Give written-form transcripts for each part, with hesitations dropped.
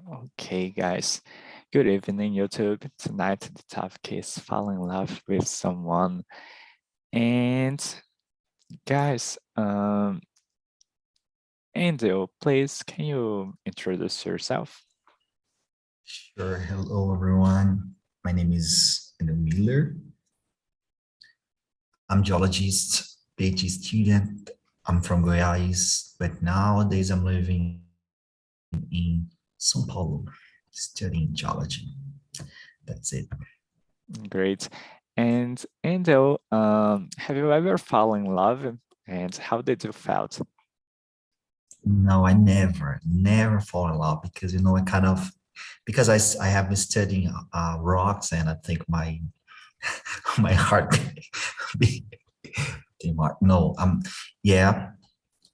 Okay, guys. Good evening, YouTube. Tonight the topic is fall in love with someone. And guys, Angel, please can you introduce yourself? Sure. Hello, everyone. My name is Andrew Miller. I'm geologist, PhD student. I'm from Goiás, but nowadays I'm living in São Paulo, studying geology. That's it. Great. And Angel, have you ever fallen in love? And how did you felt? No, I never fall in love because, I kind of, because I have been studying rocks and I think my my heart be- no, yeah,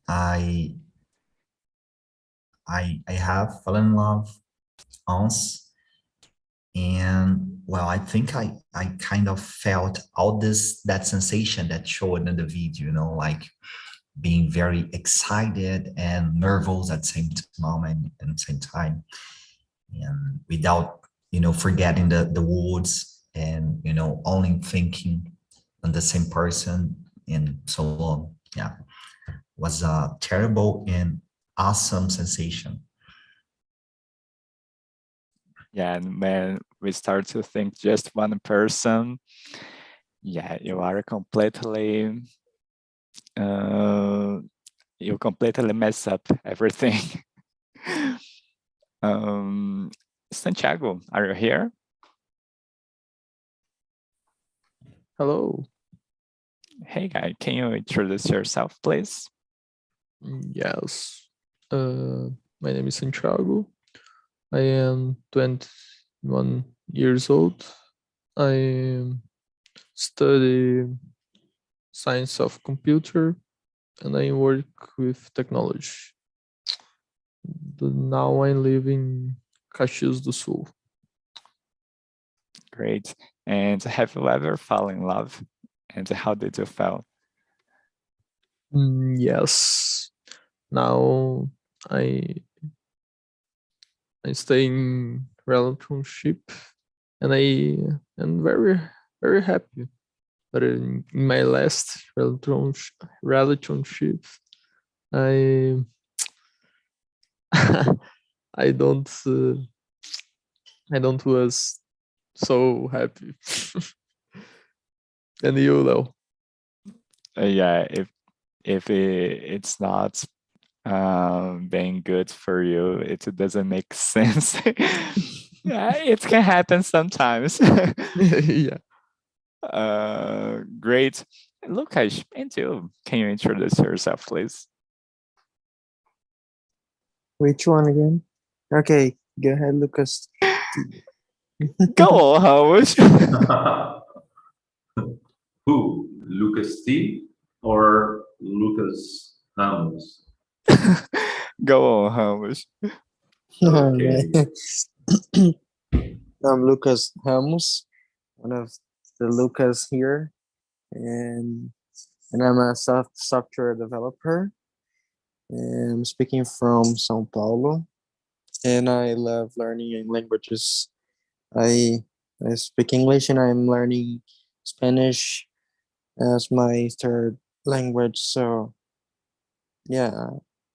I I have fallen in love once, and well, I think I kind of felt all that sensation that showed in the video, like being very excited and nervous at the same moment and the same time, and without forgetting the words, and only thinking on the same person and so on. Yeah, was a terrible and awesome sensation. Yeah, and when we start to think just one person, yeah, uh, you completely mess up everything. Santiago, are you here? Hello. Hey guy, can you introduce yourself, please? Yes. My name is Santiago. I am 21 years old. I study science of computer and I work with technology. Now I live in Caxias do Sul. Great. And have you ever fallen in love? And how did you feel? Yes. Now I stay in relationship and I am very happy. But in my last relationship, I I don't I don't was so happy. And you know. Yeah, it's not being good for you, it doesn't make sense. Yeah, it can happen sometimes. Yeah. Great. Lucas, and you, can you introduce yourself, please? Which one again? Okay, go ahead, Lucas. Go on, Howard. Who? Lucas T or Lucas Ramos? Go on, Howard. Okay. I'm Lucas Ramos, one of the Lucas here, and I'm a software developer. And I'm speaking from São Paulo, and I love learning languages. I I speak English, and I'm learning Spanish as my third language. So yeah,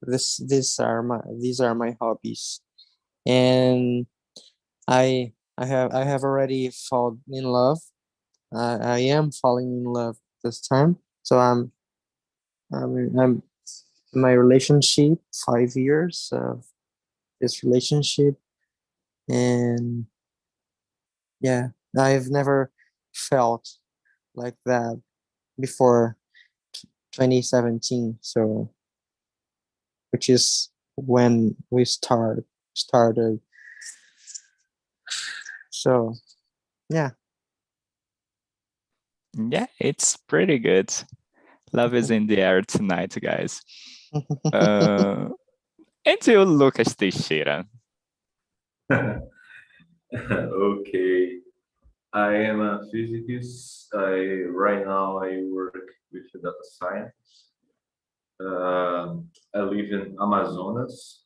these are my hobbies, and I have already fallen in love. I am falling in love this time. So I'm in my relationship, 5 years of this relationship, and yeah, I've never felt like that before 2017. So which is when we started. So yeah. Yeah, it's pretty good. Love is in the air tonight, guys. And you, Lucas Teixeira. Okay. I am a physicist. Right now I work with data science. I live in Amazonas,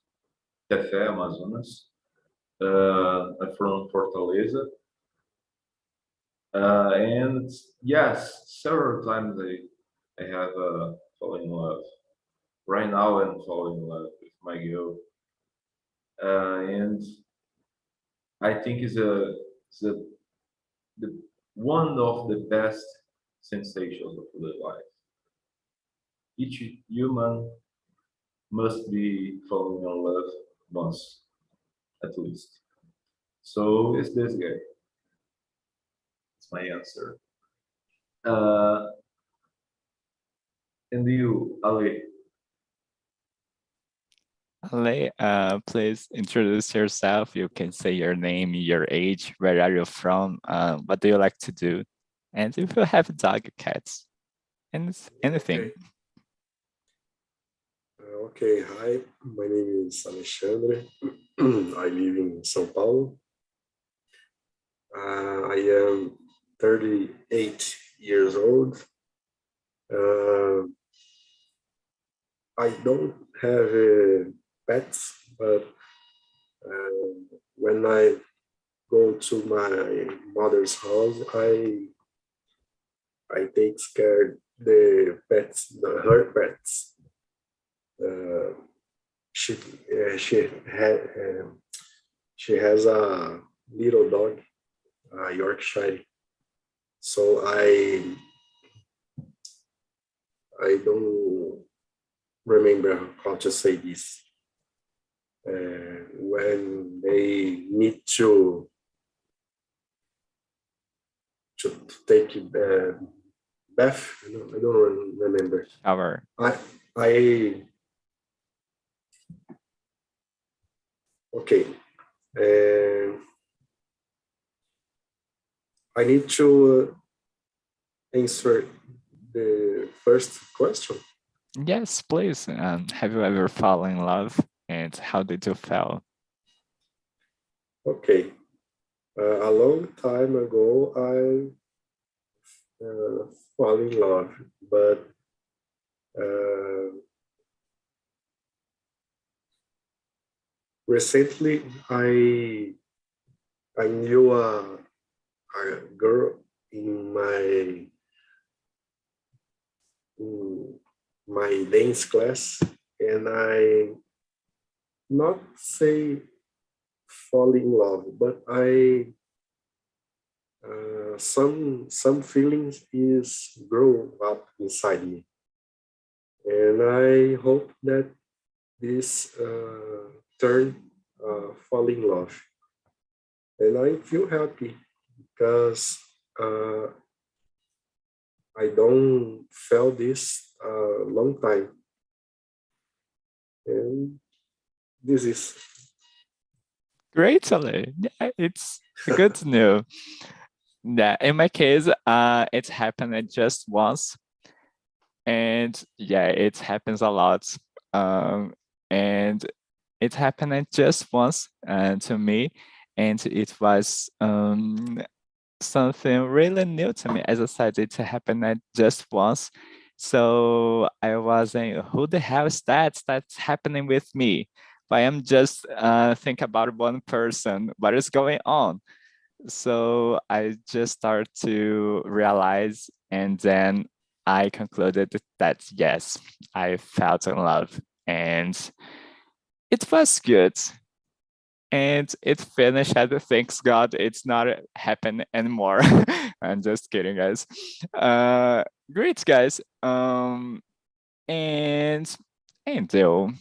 Tefé, Amazonas. I'm from Fortaleza. And yes, several times I have fallen in love. Right now I'm falling in love with my girl. And I think it's the one of the best sensations of the life. Each human must be falling in love once, at least. So it's this guy. It's my answer. Uh, and you, Ali? Ale, please introduce yourself. You can say your name, your age, where are you from, what do you like to do, and if you have a dog, cats, and anything. Okay, hi, my name is Alexandre. I live in São Paulo. I am 38 years old. I don't have pets, but when I go to my mother's house, I take care the pets, her pets. She has a little dog, a Yorkshire. So I don't remember how to say this. When they need to take a bath, I don't remember. Shower. Okay. I need to answer the first question. Yes, please. Have you ever fallen in love, and how did you feel? Okay. A long time ago, I fall in love, but recently I knew a girl in my dance class, and I not say fall in love, but I some feelings is grow up inside me, and I hope that this turn fall in love, and I feel happy because I don't feel this a long time, and this is Great, Ale. Yeah, it's good to know. Yeah, in my case, it happened just once, and yeah, it happens a lot. And it happened just once to me, and it was something really new to me. As I said, it happened just once. So I was saying, who the hell is that? That's happening with me. But I'm just think about one person. What is going on? So I just started to realize, and then I concluded that yes, I felt in love, and it was good. And it finished. Thanks God, it's not happening anymore. I'm just kidding, guys. Great, guys. And Angel,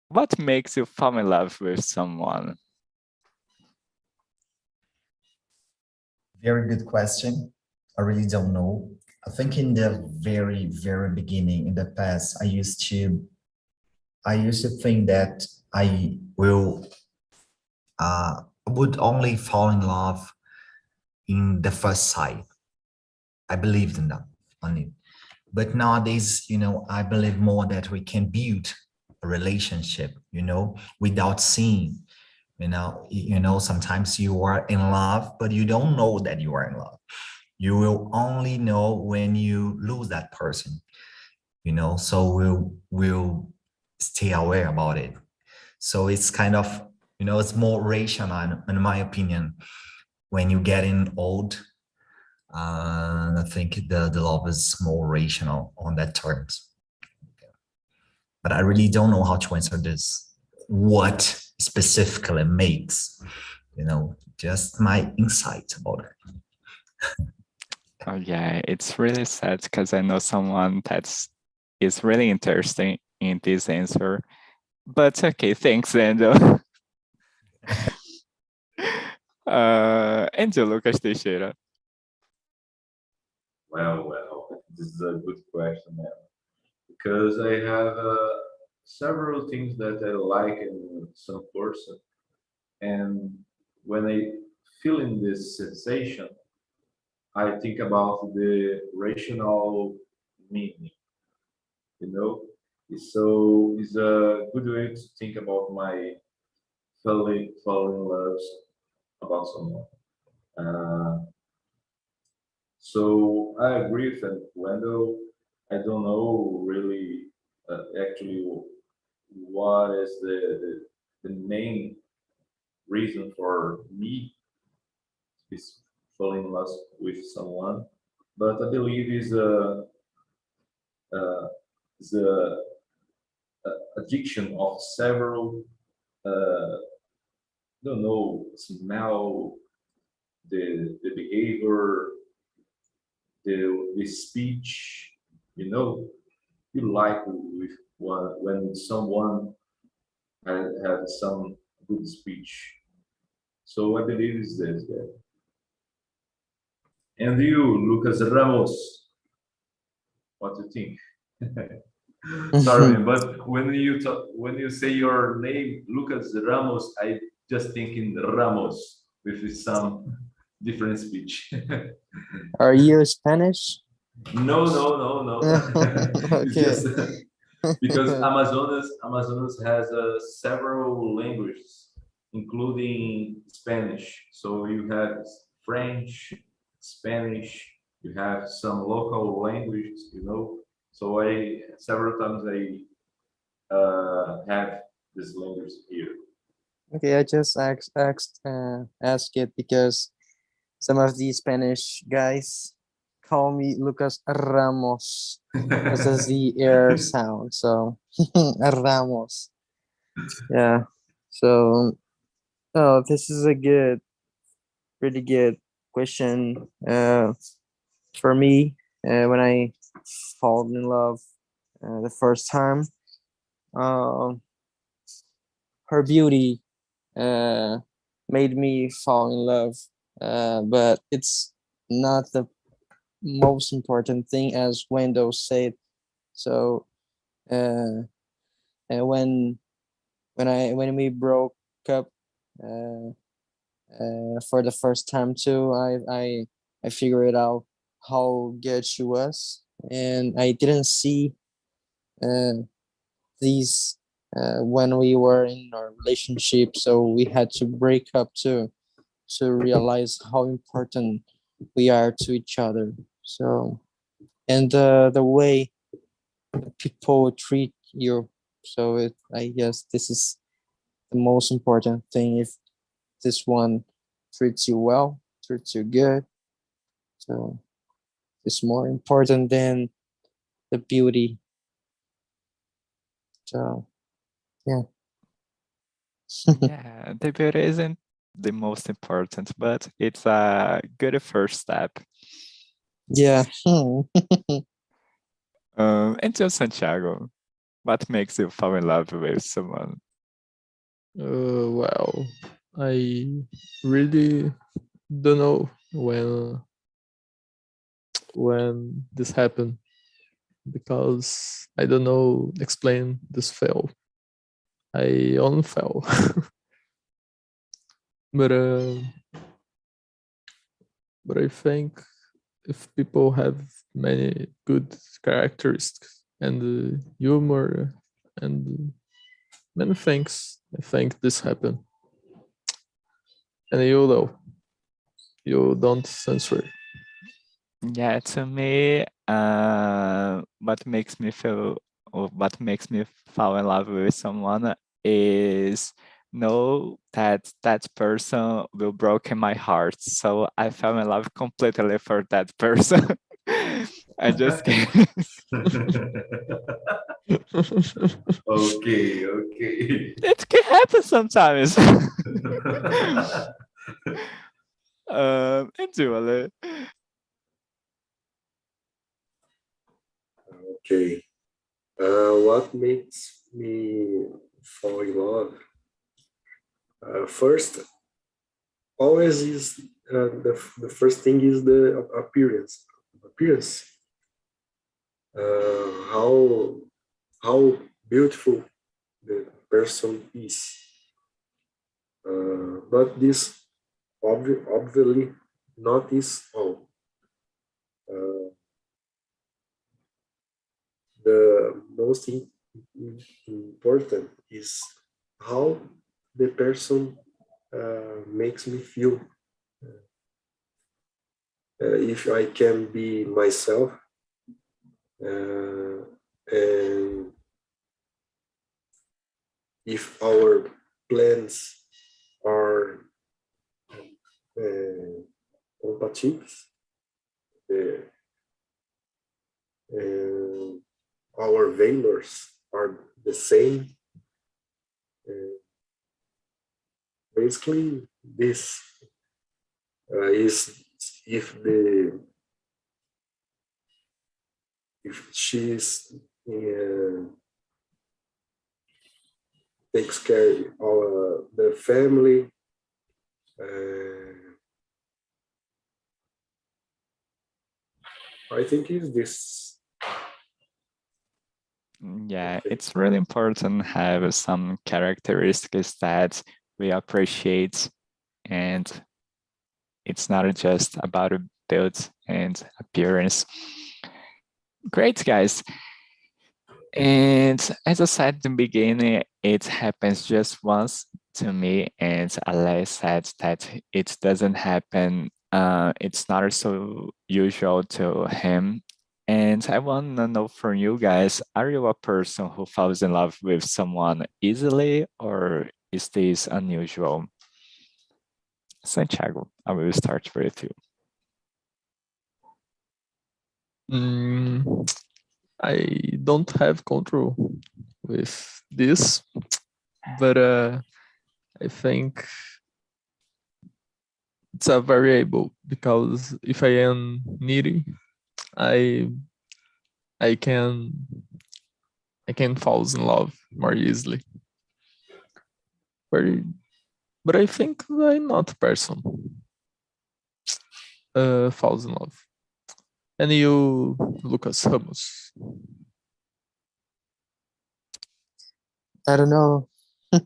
what makes you fall in love with someone? Very good question. I really don't know. I think in the very, very beginning, in the past, I used to think that I would only fall in love in the first sight. I believed in that on it. But nowadays, I believe more that we can build a relationship, without seeing. Sometimes you are in love, but you don't know that you are in love. You will only know when you lose that person, so we'll stay aware about it. So it's kind of, You know, it's more rational, in my opinion. When you're getting old, I think the love is more rational on that terms. But I really don't know how to answer this. What specifically makes, you know, just my insight about it. Oh yeah, it's really sad because I know someone is really interesting in this answer. But okay, thanks, Angel. Angel Lucas Teixeira. Well, this is a good question, man. Because I have several things that I like in some person, and when I feel in this sensation, I think about the rational meaning. You know, so it's a good way to think about my falling in love about someone. Uh, so I agree with Wendell. I don't know really actually what is the main reason for me is falling in love with someone, but I believe uh, is a addiction of several don't know, smell, the behavior, the speech, you know, you like with one when someone has some good speech. So I believe it's this guy. And you, Lucas Ramos, what do you think? Sorry, but when you say your name, Lucas Ramos, I just think in Ramos with some different speech. Are you Spanish? No. It's Okay. just because Amazonas has several languages, including Spanish. So you have French, Spanish. You have some local languages, you know. So I several times I have this language here. Okay, I just ask it because some of these Spanish guys call me Lucas Ramos. This is the air sound. So Ramos. Yeah. So oh, this is a pretty good question. For me, when I fall in love the first time, um, her beauty uh, made me fall in love. But it's not the most important thing, as Wendell said. So uh, when we broke up for the first time too, I figured out how good she was, and I didn't see uh, these when we were in our relationship. So we had to break up too to realize how important we are to each other. So and the way people treat you. So I guess this is the most important thing. If this one treats you well, treats you good, so it's more important than the beauty. So yeah. Yeah, the beauty isn't the most important, but it's a good first step. Yeah. And just Santiago, what makes you fall in love with someone? Well, I really don't know when this happened because I don't know explain this fail. I only fell. but but I think if people have many good characteristics and humor and many things, I think this happened. And you know, you don't censor. Yeah, to me, what makes me fall in love with someone is know that that person will broken my heart. So I fell in love completely for that person. I just can't. Okay. It can happen sometimes. And Julie. Okay. What makes me fall in love? First, always is the first thing is the appearance. Appearance. How beautiful the person is. But this obviously not is all. The most important is how the person makes me feel. If I can be myself, and if our plans are compatible, our values are the same. Basically, this is if she's takes care of the family. I think is this. Yeah, Okay. it's really important to have some characteristics that we appreciate, and it's not just about a build and appearance. Great, guys. And as I said at the beginning, it happens just once to me, and Alex said that it doesn't happen. It's not so usual to him. And I want to know from you guys, are you a person who falls in love with someone easily, or is this unusual? Santiago, I will start with you. I don't have control with this, but I think it's a variable, because if I am needy, I I can fall in love more easily. But I think I'm not a person falls in love. And you, Lucas Ramos? I don't know. I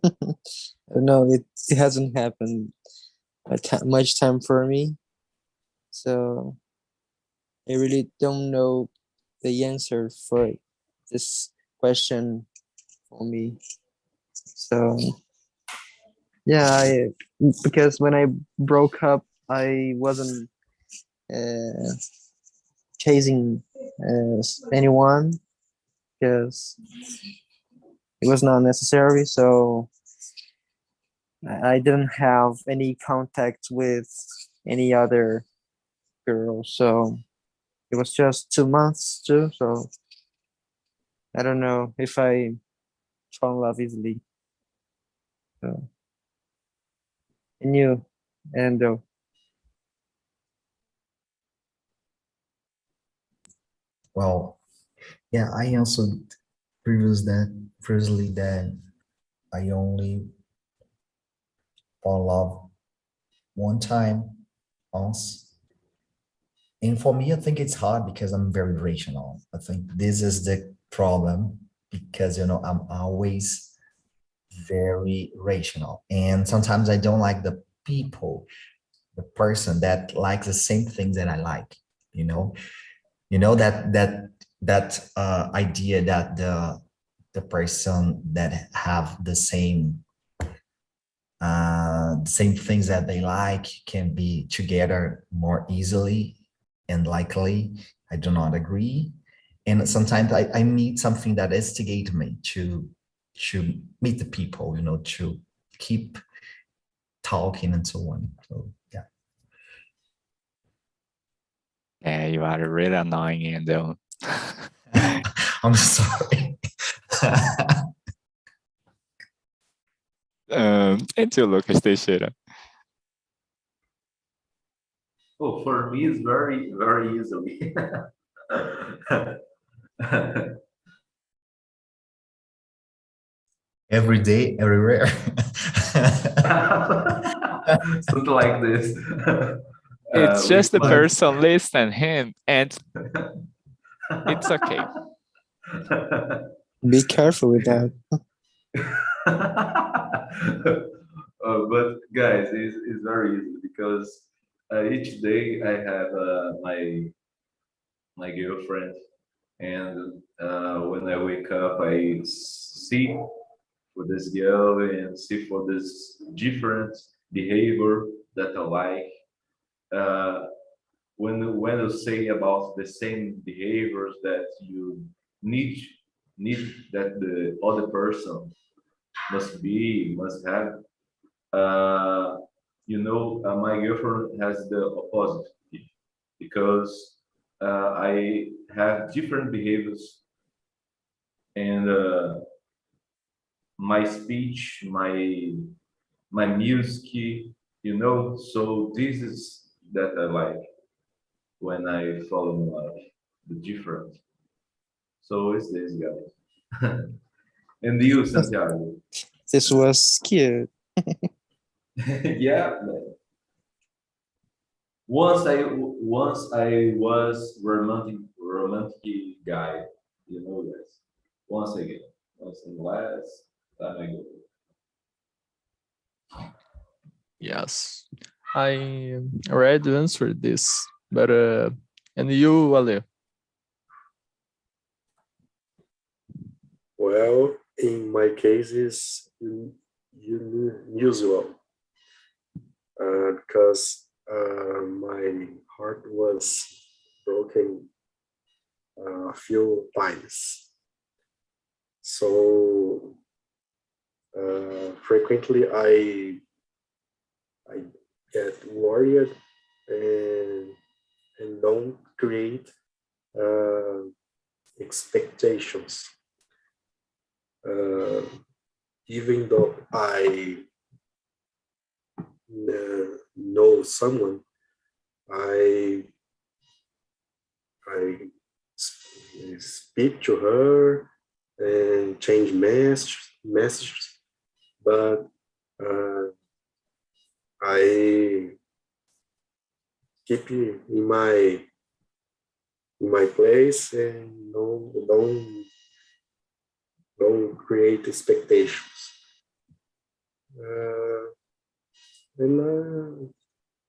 don't know. It hasn't happened much time for me, so I really don't know the answer for this question for me. So yeah, because when I broke up, I wasn't uh, chasing anyone because it was not necessary. So I didn't have any contact with any other girl. So it was just 2 months too. So I don't know if I fall in love easily. So, and you, and Well, yeah, I answered previously that I only fall in love one time once. And for me, I think it's hard because I'm very rational. I think this is the problem because, I'm always very rational. And sometimes I don't like the person that likes the same things that I like, you know, that idea that the person that have the same things that they like can be together more easily and likely. I do not agree. And sometimes I need something that instigates me to meet the people, to keep talking and so on. So yeah. Yeah, you are really annoying, and I'm sorry. and you, Lucas Teixeira. Oh, for me, it's very, very easily. Every day, everywhere. Something like this. It's just the with person listen him, and it's okay. Be careful with that. But guys, it's very easy because each day I have my girlfriend, and when I wake up, I see for this girl and see for this different behavior that I like. When you say about the same behaviors that you need need that the other person must have, my girlfriend has the opposite because I have different behaviors and my speech, my music, so this is that I like when I fall in love, the different. So it's this, guys. And you, Santiago? This was cute. Yeah, man. Once I was romantic guy, guys. Once again, once in the last time I go. Yes, I already answered this, but and you, Ale? Well, in my case, is unusual because my heart was broken a few times. So frequently I get worried and don't create expectations. Even though I know someone, I speak to her and change messages, but I keep in my place and don't create expectations. And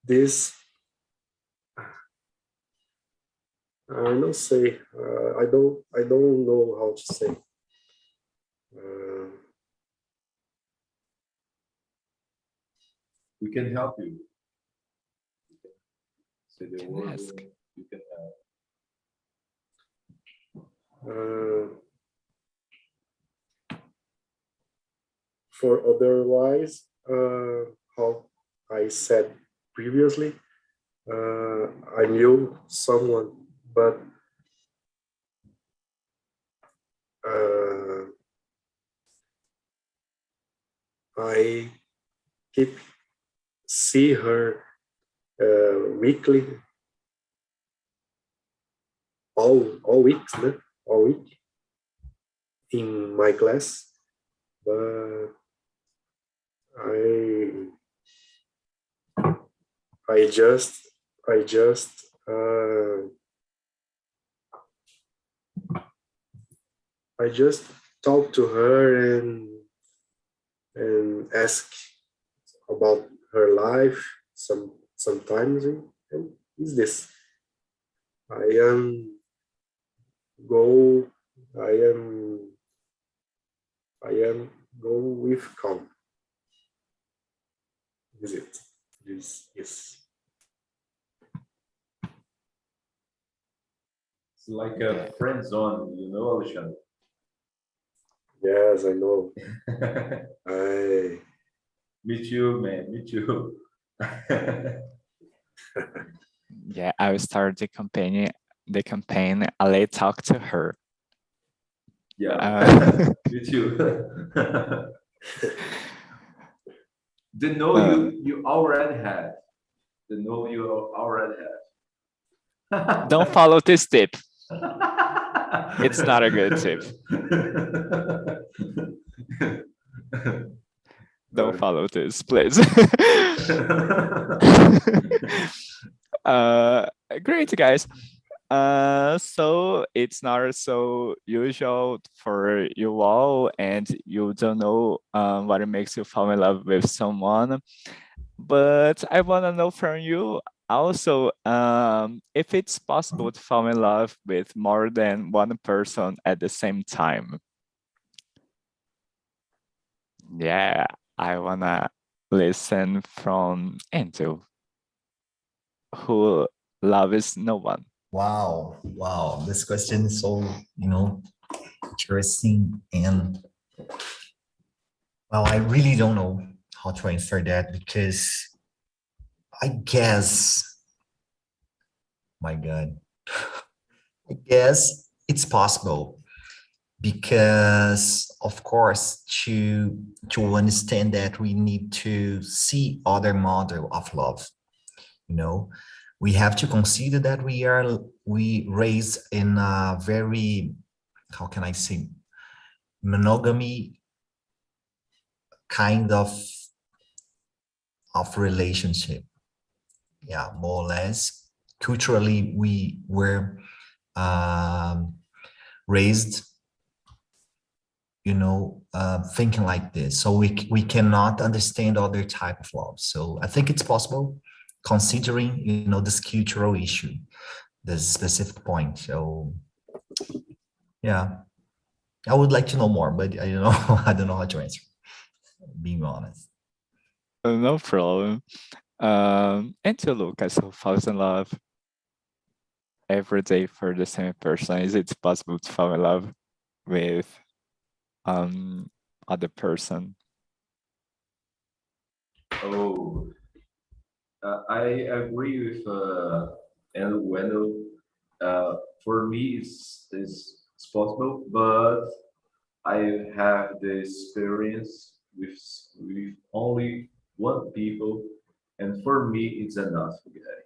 this I don't say I don't know how to say. We can help you. Say the Can word. ask. You can help. For otherwise, how I said previously, I knew someone, but I keep see her weekly, all weeks, né? All week in my class, but I just I just talk to her and ask about her life sometimes, and is this I am go I am go with calm. Is it? This is It's like a friend zone, Alexandre? yes, I know. I Me too, man. Me too. Yeah, I will start the campaign. The campaign. Ale talk to her. Yeah, me too. The no you already had. The no you already had. Don't follow this tip. It's not a good tip. Don't follow this, please. Great, guys. So it's not so usual for you all, and you don't know what makes you fall in love with someone. But I want to know from you also if it's possible to fall in love with more than one person at the same time. Yeah, I wanna listen from Andrew, who loves no one. Wow. This question is so, interesting. And well, I really don't know how to answer that because I guess, my God, I guess it's possible because, of course, to understand that we need to see other model of love. We have to consider that we raised in a very, how can I say, monogamy kind of relationship. Yeah, more or less. Culturally, we were raised, thinking like this. So we cannot understand other type of love. So I think it's possible, considering this cultural issue, this specific point. So yeah, I would like to know more, but I don't know. I don't know how to answer, being honest. No problem. And to Lucas, who falls in love every day for the same person, is it possible to fall in love with other person? Oh, I agree with Andrew Wendell. For me, it's possible, but I have the experience with only one people, and for me, it's enough, guy.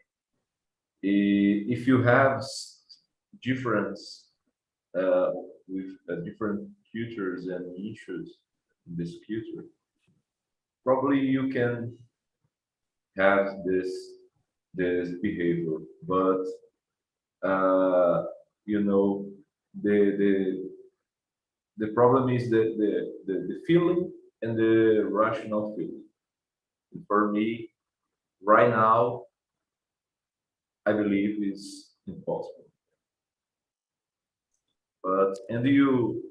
If you have different with different cultures and issues in this culture, probably you can have this behavior, but you know the problem is the feeling and the rational feeling. And for me, right now, I believe it's impossible. But and you,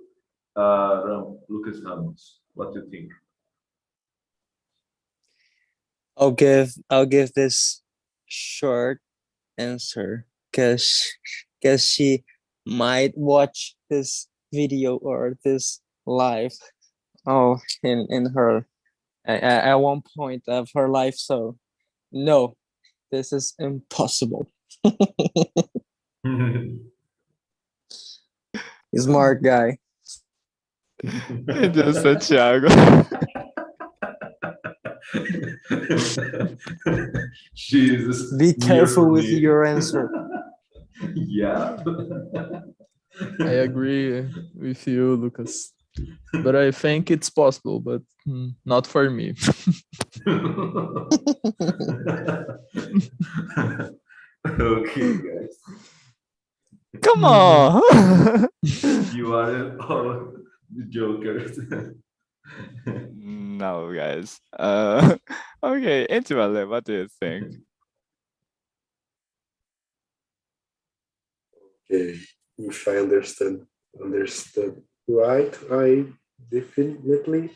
Lucas Ramos, what do you think? I'll give this short answer because she might watch this video or this live in her at one point of her life. So no, this is impossible. Smart guy. Deus, Santiago. Jesus. Be careful with me. your answer. Yeah. I agree with you, Lucas. But I think it's possible, but not for me. Okay, guys. Come on. You are all the jokers. No, guys. Okay, Intimale, what do you think? Okay, if I understood right, I definitely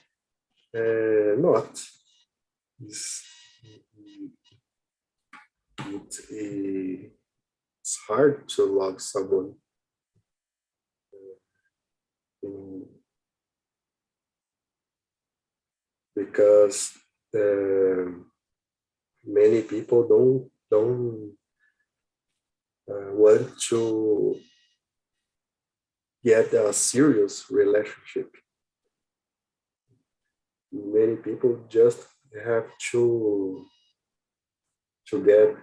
not. It's, it's hard to love someone. Because many people don't want to get a serious relationship. Many people just have to get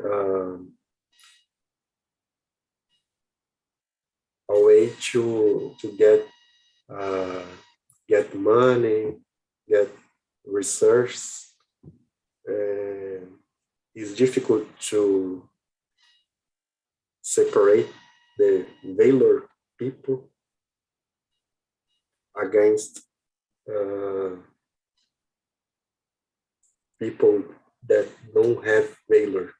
a way to get money, get research. It's difficult to separate the valor people against people that don't have valor.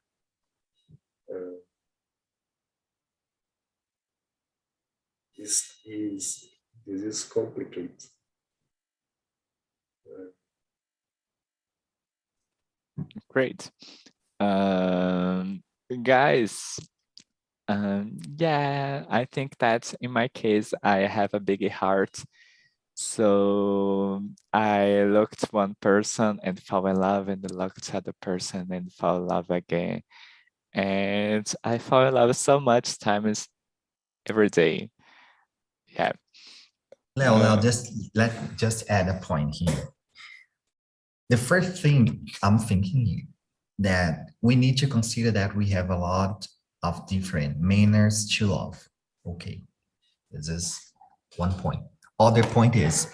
This is complicated. Great. Guys, yeah, I think that in my case, I have a big heart. So I looked one person and fall in love, and looked at the person and fall in love again. And I fall in love so much times every day. Yeah. Leo, just add a point here. The first thing I'm thinking here, that we need to consider that we have a lot of different manners to love. Okay, this is one point. Other point is,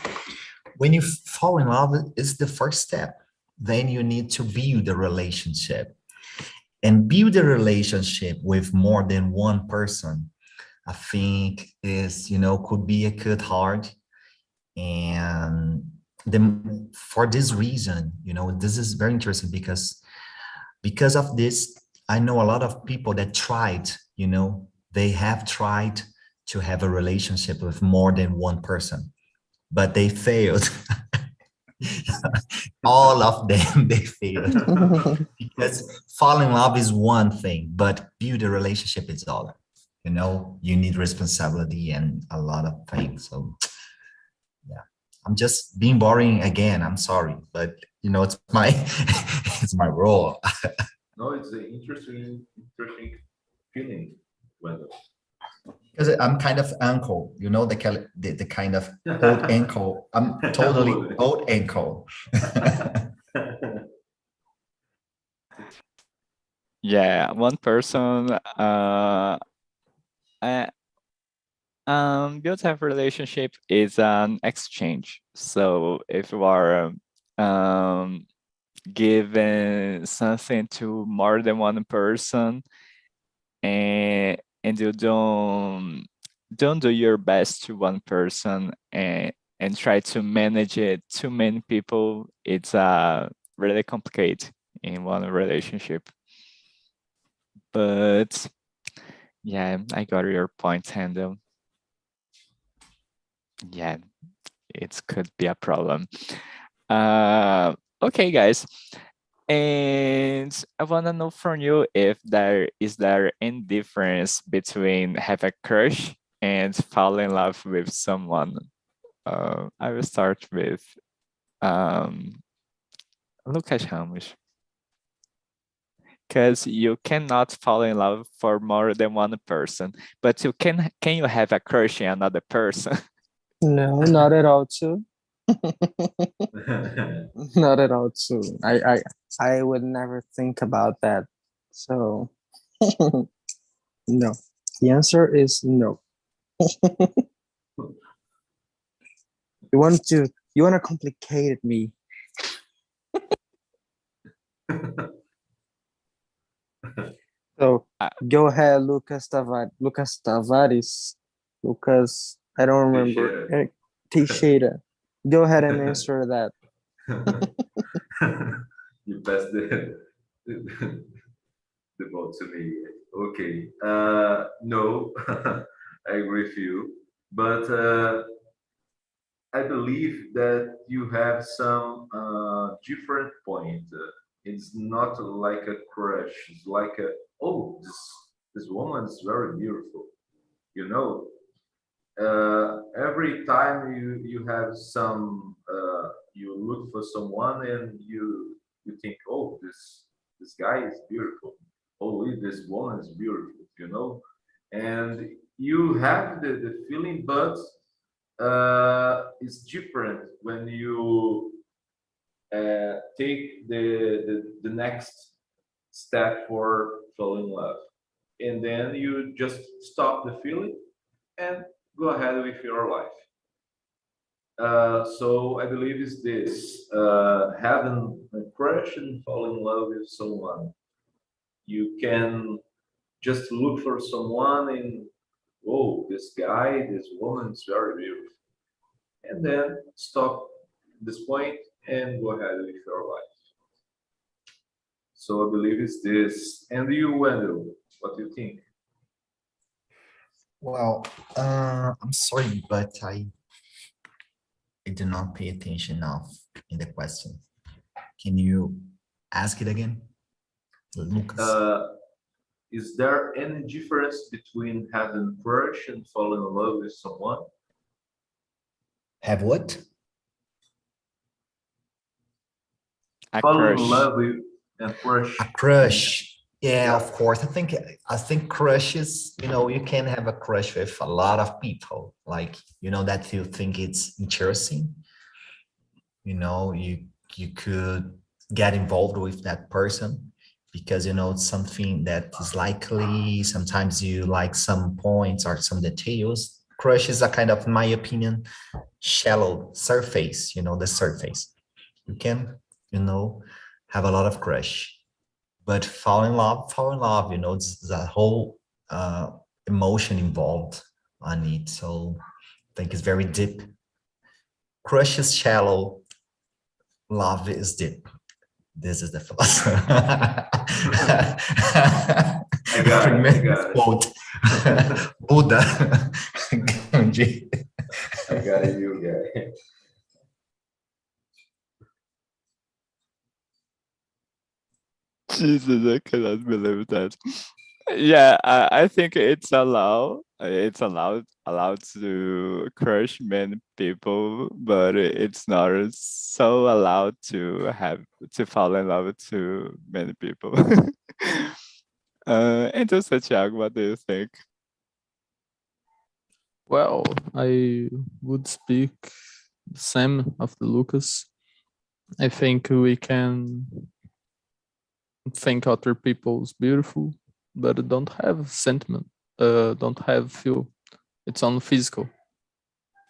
when you fall in love, is the first step. Then you need to build a relationship. And build a relationship with more than one person, I think is, could be a good hard. And for this reason, this is very interesting because of this, I know a lot of people that tried, they have tried to have a relationship with more than one person, but they failed. All of them, they failed. Because fall in love is one thing, but build a relationship is other. You need responsibility and a lot of things. So yeah, I'm just being boring again. I'm sorry, but it's my it's my role. No, it's an interesting feeling. Wendell. Because I'm kind of uncle, the kind of old uncle. I'm totally old uncle. Yeah, one person built-up relationship is an exchange. So if you are giving something to more than one person, and you don't do your best to one person and try to manage it too many people, it's really complicated in one relationship. But yeah, I got your point, Handel. Yeah, it could be a problem. Okay, guys. And I want to know from you if there is any difference between have a crush and fall in love with someone. I will start with Lucas Ramos. Because you cannot fall in love for more than one person, but you can you have a crush on another person? No, not at all too. Not at all too. I would never think about that. So no. The answer is no. You want to complicate me. So go ahead, Lucas Tavares. Lucas, I don't remember. Teixeira. Go ahead and answer that. You passed the ball to me. Okay. No, I agree with you. But I believe that you have some different point. It's not like a crush. It's like oh, this woman is very beautiful. You know, every time you have some you look for someone and you think, oh, this guy is beautiful. Oh, this woman is beautiful, you know? And you have the feeling, but it's different when you take the next step for falling in love. And then you just stop the feeling and go ahead with your life. So I believe it's this having a crush and fall in love with someone. You can just look for someone and oh, this guy, this woman is very beautiful, and then stop this point and go ahead with your life. So I believe it's this. And you, Wendell, what do you think? Well, I'm sorry, but I did not pay attention enough in the question. Can you ask it again, Lucas? Is there any difference between having crush and falling in love with someone? Have what? A Fall in crush. love with and crush. A crush. Yeah, of course. I think crushes, you can have a crush with a lot of people. Like, that you think it's interesting. You could get involved with that person because, it's something that is likely. Sometimes you like some points or some details. Crush is a kind of, in my opinion, shallow surface, the surface. You can, have a lot of crush. But fall in love, it's a whole emotion involved on it. So I think it's very deep. Crush is shallow, love is deep. This is the philosophy. I got it. Quote. Buddha. Gandhi. I got it, you guy. Jesus, I cannot believe that. Yeah, I think it's allowed to crush many people, but it's not so allowed to fall in love with too many people. Então, Santiago, what do you think? Well, I would speak the same of the Lucas. I think we can think other people's beautiful, but don't have sentiment, don't have feel. It's only physical.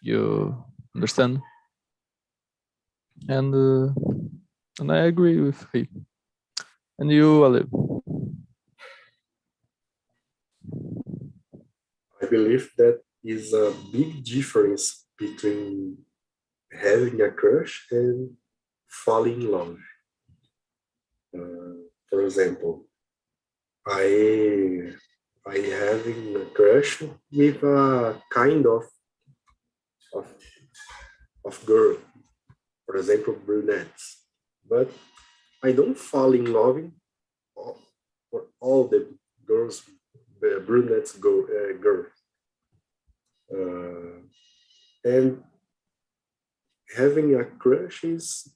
You understand? And I agree with him. And you, Ale? I believe that is a big difference between having a crush and falling in love. For example, I having a crush with a kind of girl, for example, brunettes, but I don't fall in love for all the girls, the brunettes girls. And having a crush is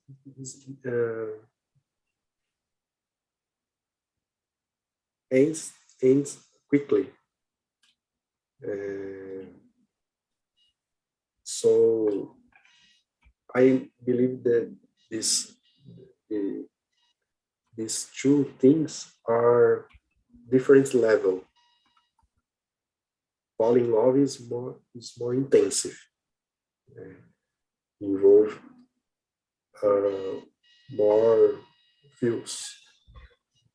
ends quickly. So I believe that these two things are different level. Falling in love is more intensive, involve more feels.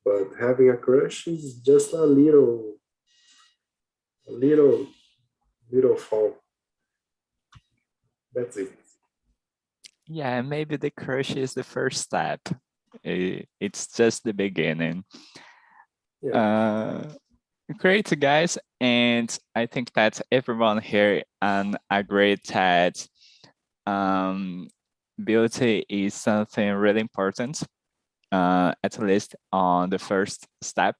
But having a crush is just a little fall. That's it. Yeah, maybe the crush is the first step. It's just the beginning. Yeah. Great, guys. And I think that everyone here agreed that beauty is something really important, at least on the first step.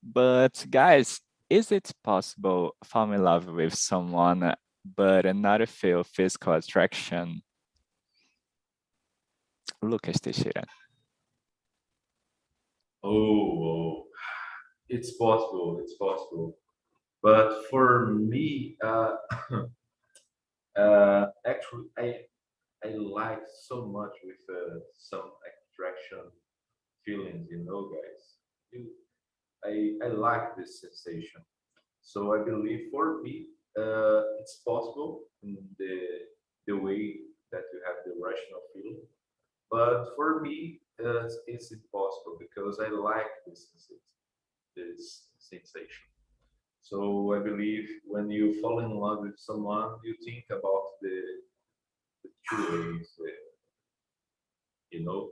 But guys, is it possible to fall in love with someone but not feel physical attraction? Lucas Teixeira. it's possible. It's possible. But for me, actually, I like so much with some attraction feelings, guys. You, I like this sensation. So I believe for me, it's possible in the way that you have the rational feeling. But for me, it's impossible because I like this sensation. So I believe when you fall in love with someone, you think about the two ways, you know.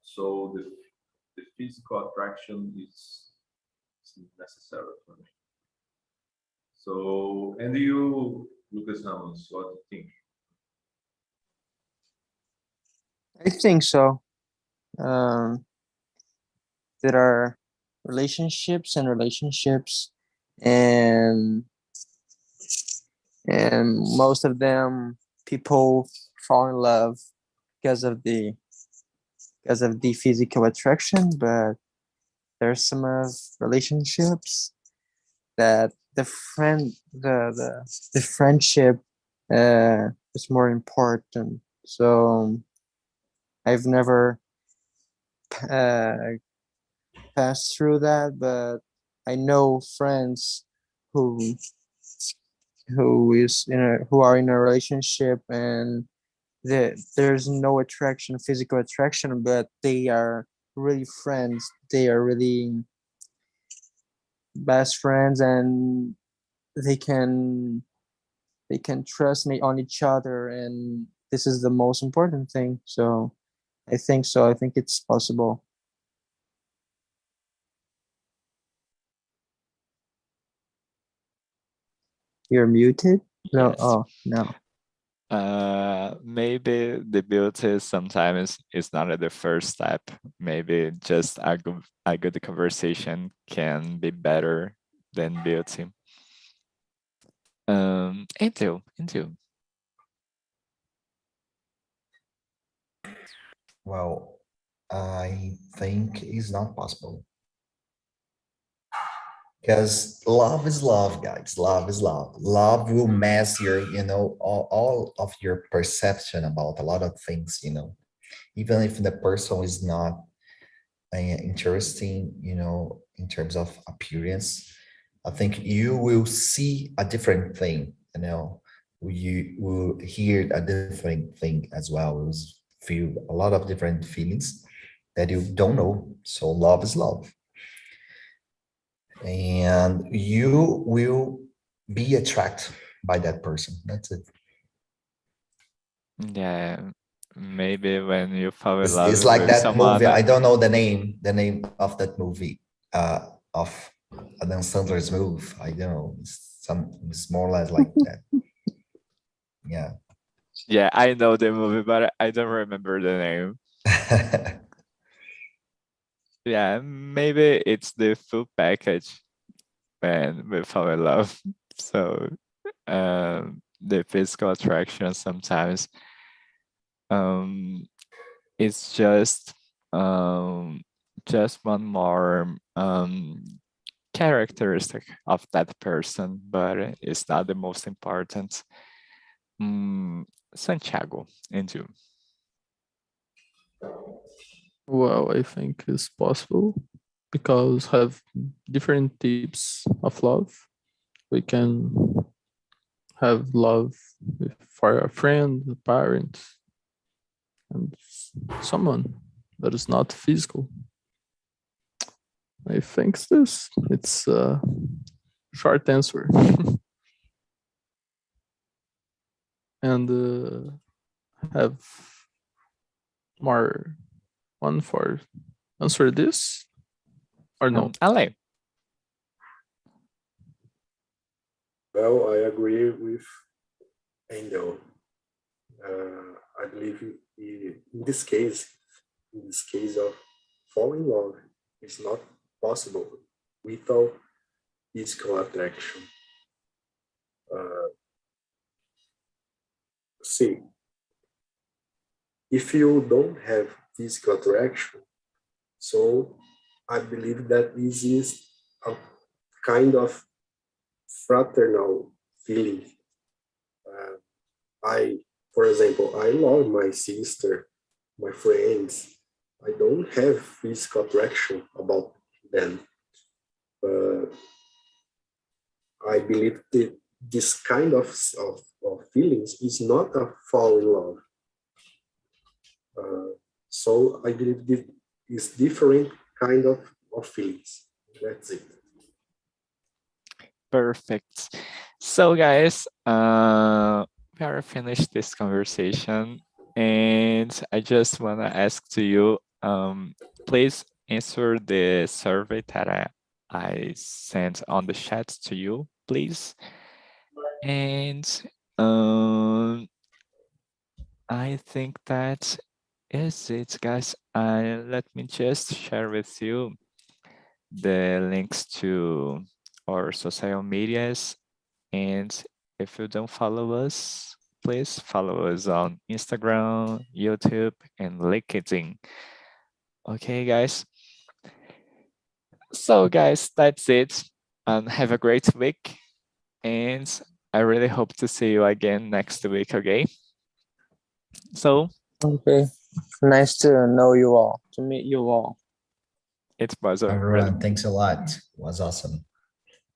So the physical attraction is necessary for me. So, and you, Lucas Ramos, what do you think? I think so. Um, there are relationships and relationships, and most of them people fall in love because of the physical attraction, but there's some of relationships that the friendship is more important. So I've never uh, passed through that, but I know friends who who are in a relationship, and there's no attraction, physical attraction, but they are really friends. They are really best friends, and they can they can trust me on each other, and this is the most important thing. So I think so. I think it's possible. You're muted? No. Yes. Oh, no. Maybe the beauty sometimes is not at the first step. Maybe just a good conversation can be better than beauty. Into. Well, I think it's not possible because love is love, guys. Love is love. Love will mess your, all of your perception about a lot of things, even if the person is not interesting, in terms of appearance. I think you will see a different thing, you will hear a different thing as well. You will feel a lot of different feelings that you don't know. So love is love. And you will be attracted by that person. That's it. Yeah, maybe when you fall in It's love like with that movie. someone. I don't know the name of that movie, of Adam Sandler's move. I don't know. It's more or less like that. Yeah. Yeah, I know the movie, but I don't remember the name. Yeah, maybe it's the full package when we fall in love. So the physical attraction sometimes it's just one more characteristic of that person, but it's not the most important. Santiago, into. Well, I think it's possible because have different types of love. We can have love for a friend, a parent, and someone that is not physical. I think it's a short answer. And have more one for answer this or no? Ale. Well, I agree with Angel. I believe in this case of falling in love, it's not possible without physical attraction. See, if you don't have physical attraction, so I believe that this is a kind of fraternal feeling. For example, I love my sister, my friends. I don't have physical attraction about them. But I believe that this kind of feelings is not a fall in love. So I believe this is different kind of feelings. That's it. Perfect. So guys, we are finished this conversation, and I just want to ask to you, please answer the survey that I sent on the chat to you, please. And I think that is it, guys. Let me just share with you the links to our social medias. And if you don't follow us, please follow us on Instagram, YouTube, and LinkedIn. Okay, guys. So, guys, that's it. And have a great week. And I really hope to see you again next week, okay? So, Okay. Nice to know you all, to meet you all. it was a Everyone, thanks a lot. It was awesome.